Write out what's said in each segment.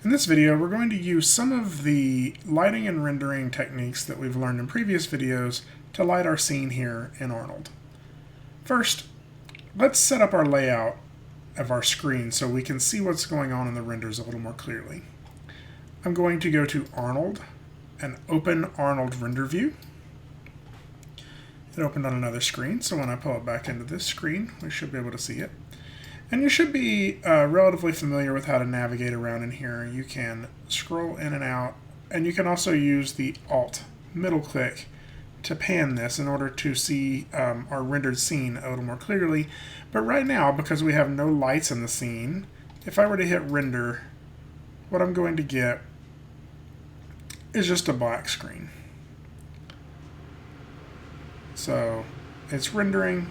In this video, we're going to use some of the lighting and rendering techniques that we've learned in previous videos to light our scene here in Arnold. First, let's set up our layout of our screen so we can see what's going on in the renders a little more clearly. I'm going to go to Arnold and open Arnold Render View. It opened on another screen, so when I pull it back into this screen, we should be able to see it. And you should be relatively familiar with how to navigate around in here. You can scroll in and out, and you can also use the Alt middle click to pan this in order to see our rendered scene a little more clearly. But right now, because we have no lights in the scene, if I were to hit render, what I'm going to get is just a black screen. So it's rendering.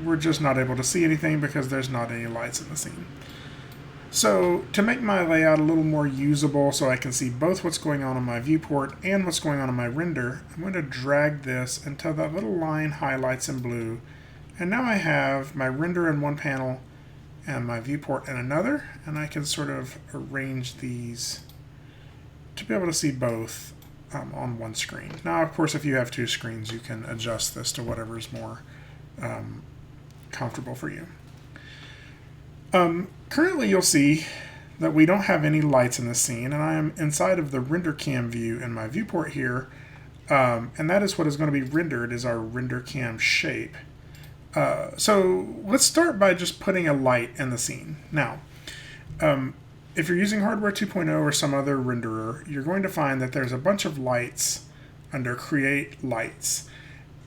We're just not able to see anything because there's not any lights in the scene. So to make my layout a little more usable so I can see both what's going on my viewport and what's going on in my render, I'm going to drag this until that little line highlights in blue. And now I have my render in one panel and my viewport in another, and I can sort of arrange these to be able to see both on one screen. Now, of course, if you have two screens, you can adjust this to whatever's more comfortable for you. Currently, you'll see that we don't have any lights in the scene, and I am inside of the render cam view in my viewport here, and that is what is going to be rendered is our render cam shape. So let's start by just putting a light in the scene. Now, if you're using Hardware 2.0 or some other renderer, you're going to find that there's a bunch of lights under Create Lights.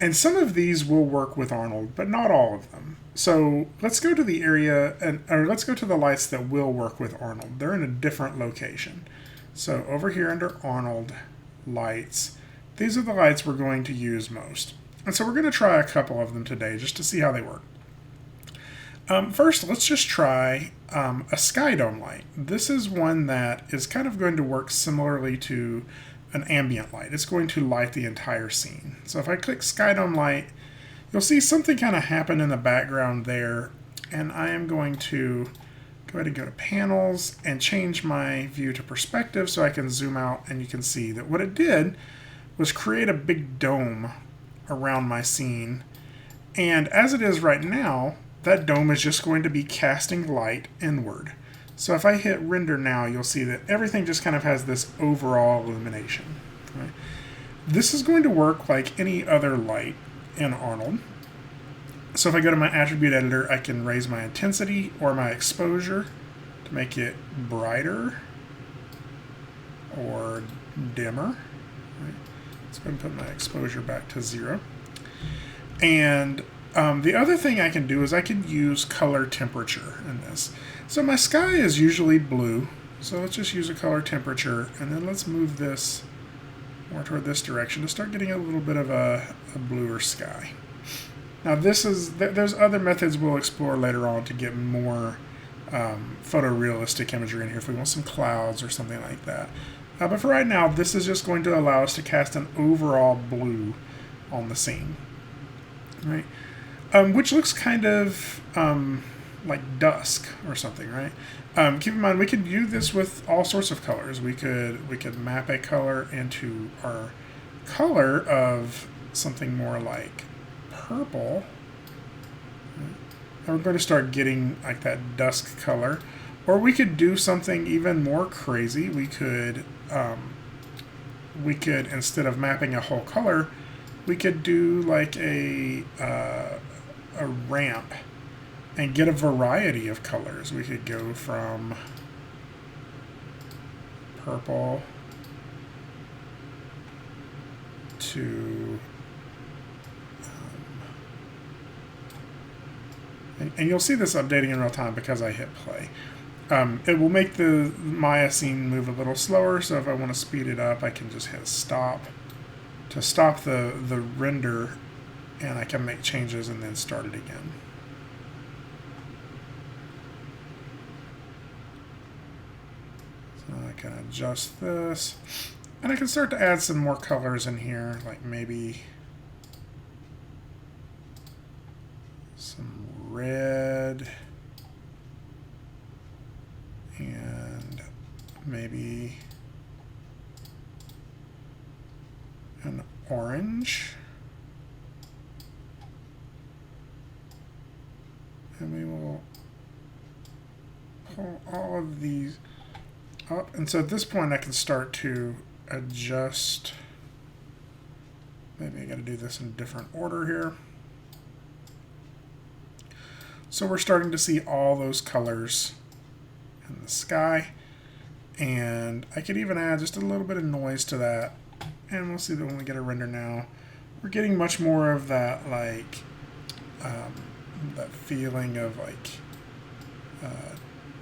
And some of these will work with Arnold, but not all of them. So let's go to the area, or let's go to the lights that will work with Arnold. They're in a different location. So over here under Arnold Lights, these are the lights we're going to use most. And so we're going to try a couple of them today just to see how they work. First, let's just try a Skydome Light. This is one that is kind of going to work similarly to an ambient light. It's going to light the entire scene. So if I click Skydome Light, you'll see something kind of happen in the background there. And I am going to go ahead and go to Panels and change my view to perspective so I can zoom out and you can see that what it did was create a big dome around my scene. And as it is right now, that dome is just going to be casting light inward. So if I hit render now, you'll see that everything just kind of has this overall illumination. Right? This is going to work like any other light in Arnold. So if I go to my attribute editor, I can raise my intensity or my exposure to make it brighter or dimmer. Right? Let's go ahead and put my exposure back to 0. And the other thing I can do is I can use color temperature in this. So my sky is usually blue, so let's just use a color temperature, and then let's move this more toward this direction to start getting a little bit of a bluer sky. Now there's other methods we'll explore later on to get more photorealistic imagery in here if we want some clouds or something like that. But for right now, this is just going to allow us to cast an overall blue on the scene. Right? Which looks kind of like dusk or something, right? Keep in mind we could do this with all sorts of colors. We could map a color into our color of something more like purple. And we're going to start getting like that dusk color. Or we could do something even more crazy. We could instead of mapping a whole color, we could do like a ramp and get a variety of colors. We could go from purple to and you'll see this updating in real time because I hit play. It will make the Maya scene move a little slower, so if I want to speed it up, I can just hit stop to stop the render, and I can make changes and then start it again. So I can adjust this, and I can start to add some more colors in here, like maybe some red and maybe an orange. And we will pull all of these up. And so at this point I can start to adjust. Maybe I got to do this in a different order here. So we're starting to see all those colors in the sky. And I could even add just a little bit of noise to that. And we'll see that when we get a render now, we're getting much more of that, like, that feeling of like,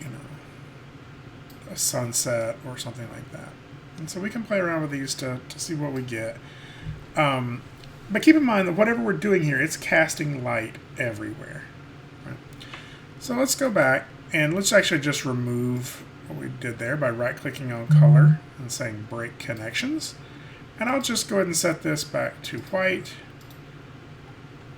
you know, a sunset or something like that. And so we can play around with these to see what we get. But keep in mind that whatever we're doing here, it's casting light everywhere. Right? So let's go back and let's actually just remove what we did there by right-clicking on color and saying break connections. And I'll just go ahead and set this back to white.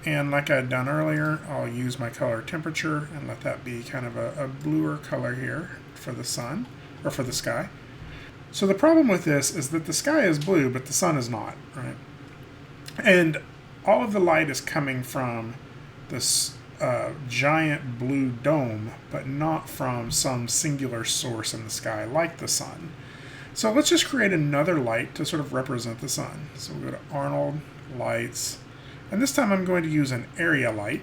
And like I had done earlier, I'll use my color temperature and let that be kind of a bluer color here for the sun, or for the sky. So the problem with this is that the sky is blue, but the sun is not, right? And all of the light is coming from this giant blue dome, but not from some singular source in the sky like the sun. So let's just create another light to sort of represent the sun. So we'll go to Arnold, Lights, and this time I'm going to use an area light.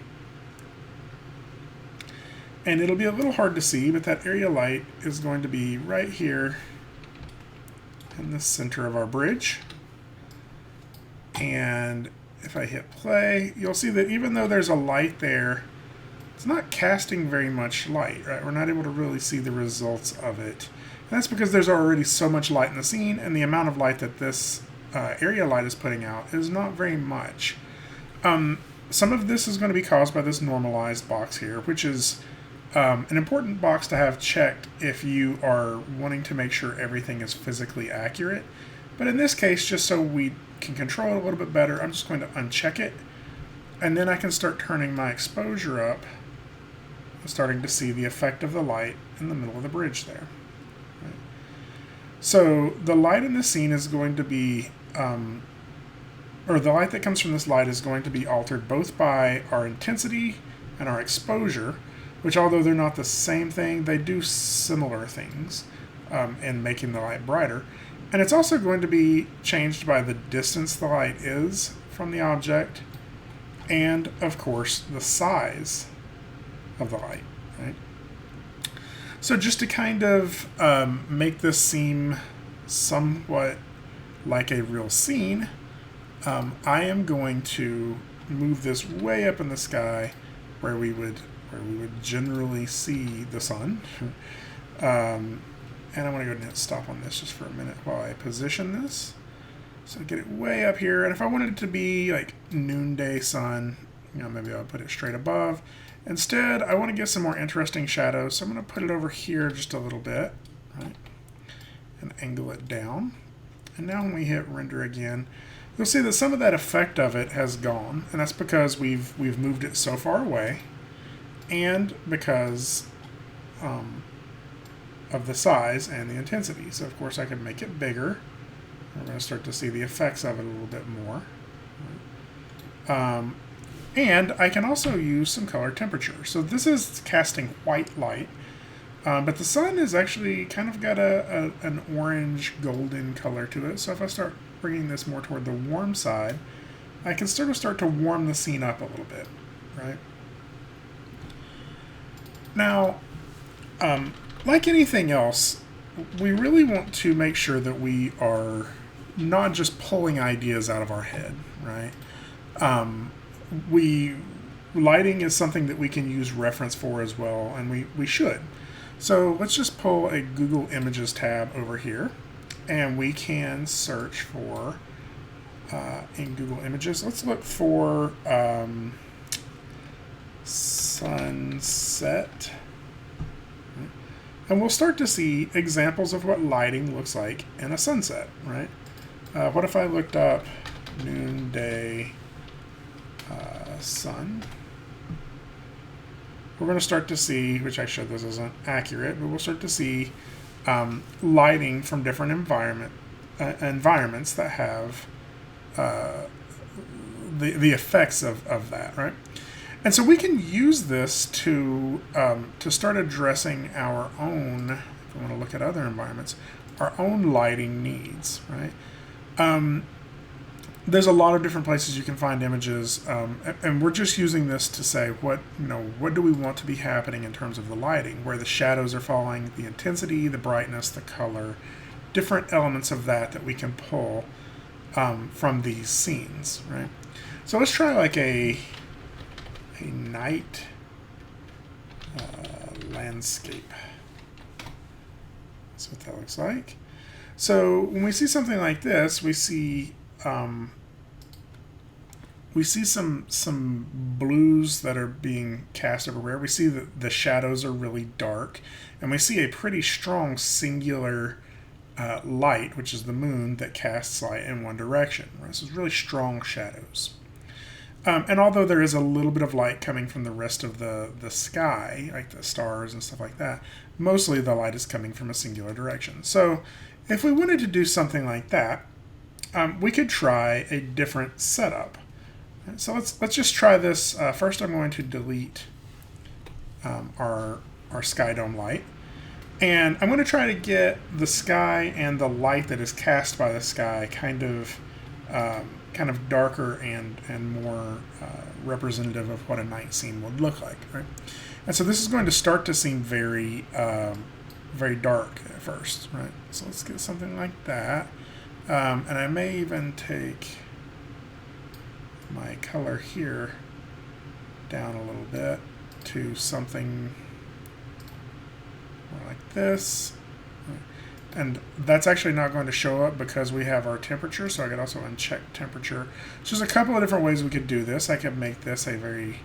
And it'll be a little hard to see, but that area light is going to be right here in the center of our bridge. And if I hit play, you'll see that even though there's a light there, it's not casting very much light, right? We're not able to really see the results of it. And that's because there's already so much light in the scene, and the amount of light that this area light is putting out is not very much. Some of this is going to be caused by this normalized box here, which is an important box to have checked if you are wanting to make sure everything is physically accurate. But in this case, just so we can control it a little bit better, I'm just going to uncheck it. And then I can start turning my exposure up, starting to see the effect of the light in the middle of the bridge there. Right. So the light in this scene is going to be, or the light that comes from this light is going to be altered both by our intensity and our exposure, which although they're not the same thing, they do similar things in making the light brighter. And it's also going to be changed by the distance the light is from the object and, of course, the size of the light, right? So just to kind of make this seem somewhat like a real scene, I am going to move this way up in the sky where we would generally see the sun. And I want to go ahead and hit stop on this just for a minute while I position this. So get it way up here. And if I wanted it to be like noonday sun, you know, maybe I'll put it straight above. Instead, I want to get some more interesting shadows. So I'm going to put it over here just a little bit, right? And angle it down. And now when we hit render again, you'll see that some of that effect of it has gone. And that's because we've moved it so far away. And because of the size and the intensity. So of course I can make it bigger. We're going to start to see the effects of it a little bit more. And I can also use some color temperature. So this is casting white light, but the sun is actually kind of got an orange golden color to it. So if I start bringing this more toward the warm side, I can sort of start to warm the scene up a little bit, right? Now, like anything else, we really want to make sure that we are not just pulling ideas out of our head, right? Lighting is something that we can use reference for as well, and we should. So let's just pull a Google Images tab over here, and we can search for, in Google Images, let's look for sunset. And we'll start to see examples of what lighting looks like in a sunset, right? What if I looked up noonday sun? We're going to start to see, which I showed this isn't accurate, but we'll start to see lighting from different environments that have the effects of that, right? And so we can use this to start addressing our own, if we want to look at other environments, our own lighting needs, right? There's a lot of different places you can find images, and we're just using this to say what do we want to be happening in terms of the lighting, where the shadows are falling, the intensity, the brightness, the color, different elements of that we can pull from these scenes, right? So let's try like a night landscape. That's what that looks like. So when we see something like this, we see some blues that are being cast everywhere. We see that the shadows are really dark, and we see a pretty strong singular light, which is the moon, that casts light in one direction. Right? So it's really strong shadows. And although there is a little bit of light coming from the rest of the sky, like the stars and stuff like that, mostly the light is coming from a singular direction. So if we wanted to do something like that, we could try a different setup. So let's just try this. First, I'm going to delete our Skydome Light, and I'm going to try to get the sky and the light that is cast by the sky kind of darker and more representative of what a night scene would look like, right? And so this is going to start to seem very very dark at first, right? So let's get something like that. And I may even take my color here down a little bit to something more like this. And that's actually not going to show up because we have our temperature, so I could also uncheck temperature. So there's a couple of different ways we could do this. I could make this a very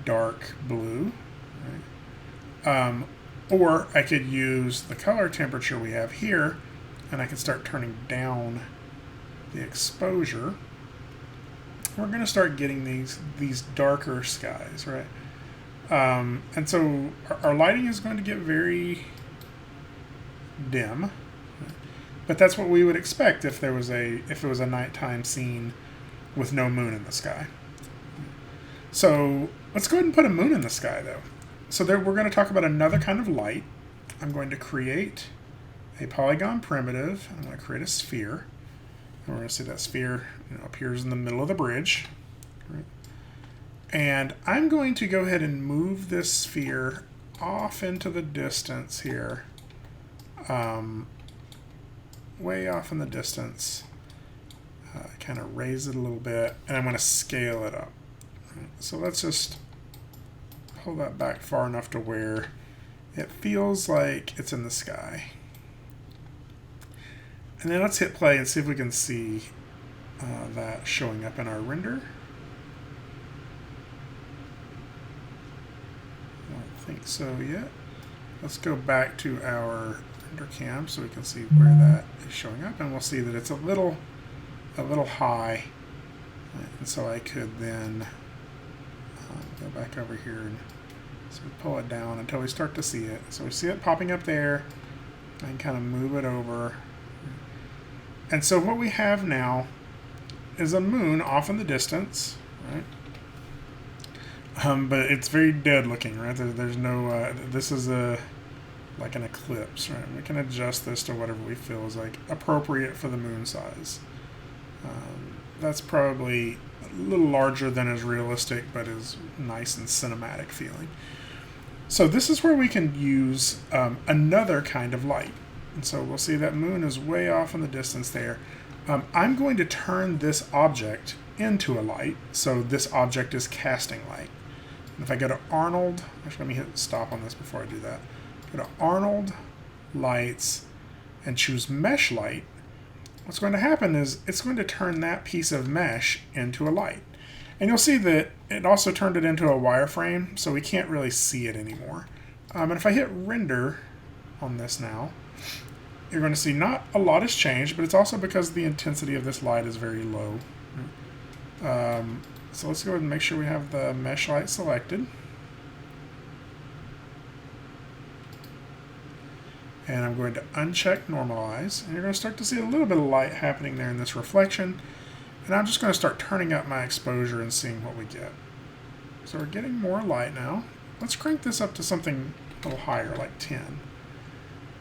dark blue, right? Or I could use the color temperature we have here, and I can start turning down the exposure. We're going to start getting these darker skies, right? And so our lighting is going to get very dim, but that's what we would expect if it was a nighttime scene with no moon in the sky. So let's go ahead and put a moon in the sky, though. So there, we're going to talk about another kind of light. I'm going to create a polygon primitive. I'm going to create a sphere. And we're going to see that sphere appears in the middle of the bridge. Right? And I'm going to go ahead and move this sphere off into the distance here. Way off in the distance. Kind of raise it a little bit. And I'm going to scale it up. Right? So let's just pull that back far enough to where it feels like it's in the sky. And then let's hit play and see if we can see that showing up in our render. I don't think so yet. Let's go back to our render cam so we can see where that is showing up, and we'll see that it's a little high. And so I could then go back over here and so we pull it down until we start to see it. So we see it popping up there. I can kind of move it over. And so what we have now is a moon off in the distance, right? But it's very dead looking, right? There's no, this is like an eclipse, right? We can adjust this to whatever we feel is like appropriate for the moon size. That's probably a little larger than is realistic, but is nice and cinematic feeling. So this is where we can use another kind of light. And so we'll see that moon is way off in the distance there. I'm going to turn this object into a light. So this object is casting light. And if I go to Arnold, actually let me hit stop on this before I do that. Go to Arnold, Lights, and choose Mesh Light. What's going to happen is it's going to turn that piece of mesh into a light. And you'll see that it also turned it into a wireframe, so we can't really see it anymore. And if I hit render on this now, you're going to see not a lot has changed, but it's also because the intensity of this light is very low. So let's go ahead and make sure we have the mesh light selected. And I'm going to uncheck normalize. And you're going to start to see a little bit of light happening there in this reflection. And I'm just going to start turning up my exposure and seeing what we get. So we're getting more light now. Let's crank this up to something a little higher, like 10.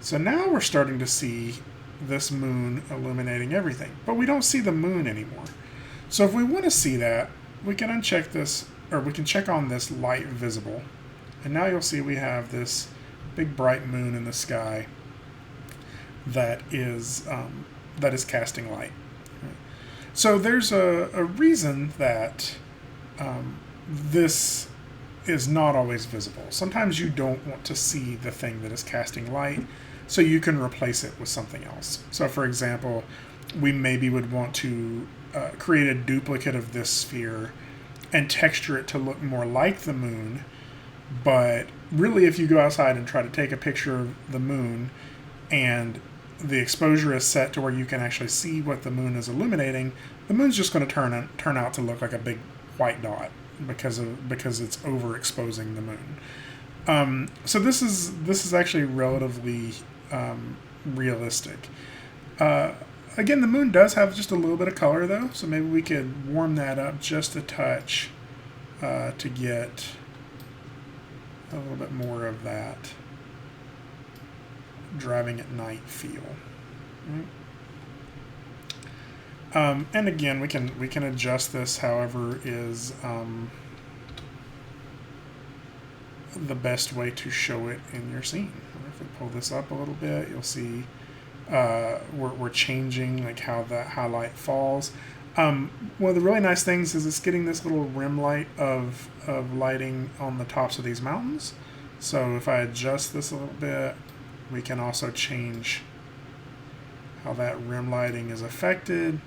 So now we're starting to see this moon illuminating everything. But we don't see the moon anymore. So if we want to see that, we can uncheck this, or we can check on this light visible. And now you'll see we have this big bright moon in the sky that is casting light. So there's a reason that this is not always visible. Sometimes you don't want to see the thing that is casting light, so you can replace it with something else. So for example, we maybe would want to create a duplicate of this sphere and texture it to look more like the moon. But really, if you go outside and try to take a picture of the moon and the exposure is set to where you can actually see what the moon is illuminating, the moon's just going to turn out to look like a big white dot because it's overexposing the moon. So this is actually relatively realistic. Again, the moon does have just a little bit of color though, so maybe we could warm that up just a touch to get a little bit more of that driving at night feel. And again, we can adjust this however is the best way to show it in your scene. If we pull this up a little bit, you'll see we're changing like how that highlight falls. One of the really nice things is it's getting this little rim light of lighting on the tops of these mountains. So if I adjust this a little bit, we can also change how that rim lighting is affected.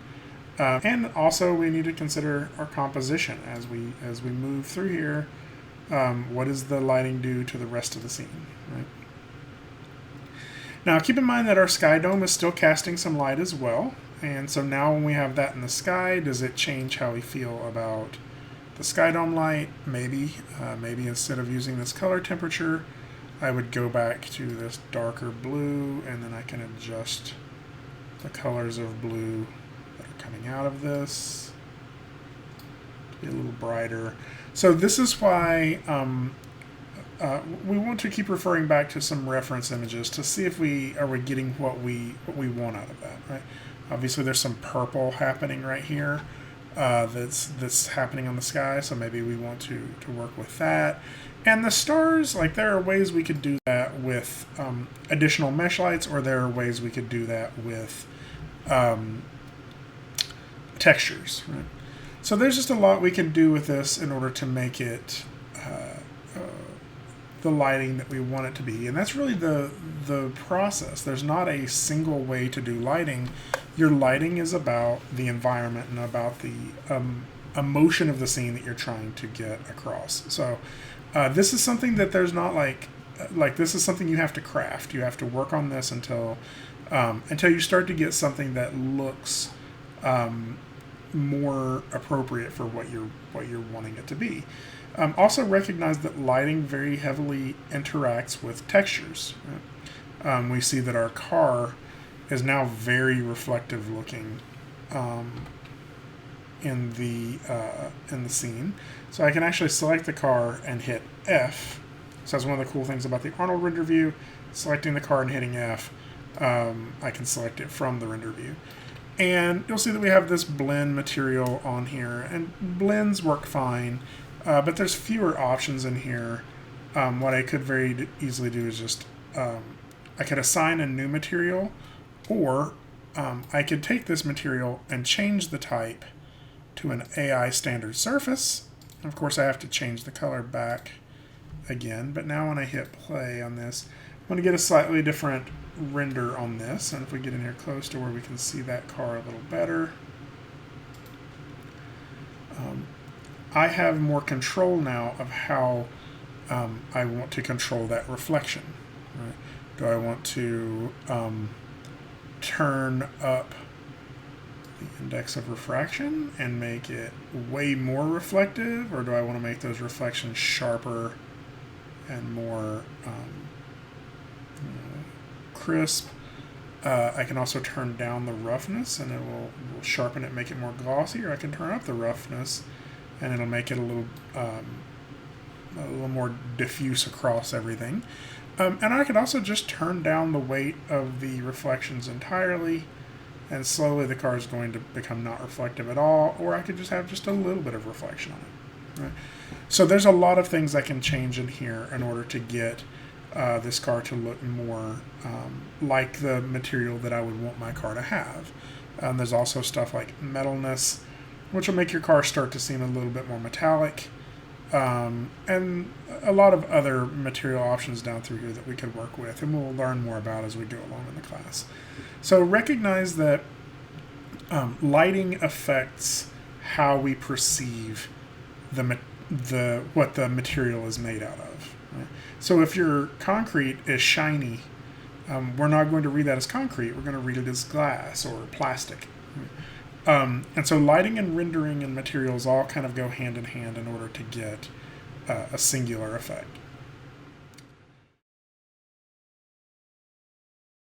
And also we need to consider our composition as we move through here. What does the lighting do to the rest of the scene, right? Now keep in mind that our sky dome is still casting some light as well. And so now when we have that in the sky, does it change how we feel about the Skydome Light? Maybe. Maybe instead of using this color temperature, I would go back to this darker blue, and then I can adjust the colors of blue that are coming out of this to be a little brighter. So this is why we want to keep referring back to some reference images to see if we are getting what we want out of that, right? Obviously, there's some purple happening right here that's happening on the sky, so maybe we want to work with that. And the stars, like there are ways we could do that with additional mesh lights, or there are ways we could do that with textures, right? So there's just a lot we can do with this in order to make it the lighting that we want it to be. And that's really the process. There's not a single way to do lighting. Your lighting is about the environment and about the emotion of the scene that you're trying to get across. So this is something that there's not like this is something you have to craft. You have to work on this until you start to get something that looks more appropriate for what you're wanting it to be. Also recognize that lighting very heavily interacts with textures. Right? We see that our car is now very reflective looking in the scene. So I can actually select the car and hit F. So that's one of the cool things about the Arnold render view. Selecting the car and hitting F, I can select it from the render view. And you'll see that we have this blend material on here, and blends work fine, but there's fewer options in here. What I could very easily do is just, I could assign a new material, or I could take this material and change the type to an AI standard surface. Of course, I have to change the color back again, but now when I hit play on this, I'm going to get a slightly different render on this. And if we get in here close to where we can see that car a little better, I have more control now of how I want to control that reflection. Right? Do I want to turn up the index of refraction and make it way more reflective, or do I want to make those reflections sharper and more crisp. I can also turn down the roughness, and it will sharpen it, make it more glossy, or I can turn up the roughness, and it'll make it a little more diffuse across everything. And I could also just turn down the weight of the reflections entirely, and slowly the car is going to become not reflective at all, or I could just have just a little bit of reflection on it. Right? So there's a lot of things I can change in here in order to get this car to look more like the material that I would want my car to have. There's also stuff like metalness, which will make your car start to seem a little bit more metallic, and a lot of other material options down through here that we could work with, and we'll learn more about as we go along in the class. So recognize that lighting affects how we perceive what the material is made out of. Right? So if your concrete is shiny, we're not going to read that as concrete. We're going to read it as glass or plastic. And so lighting and rendering and materials all kind of go hand in hand in order to get a singular effect.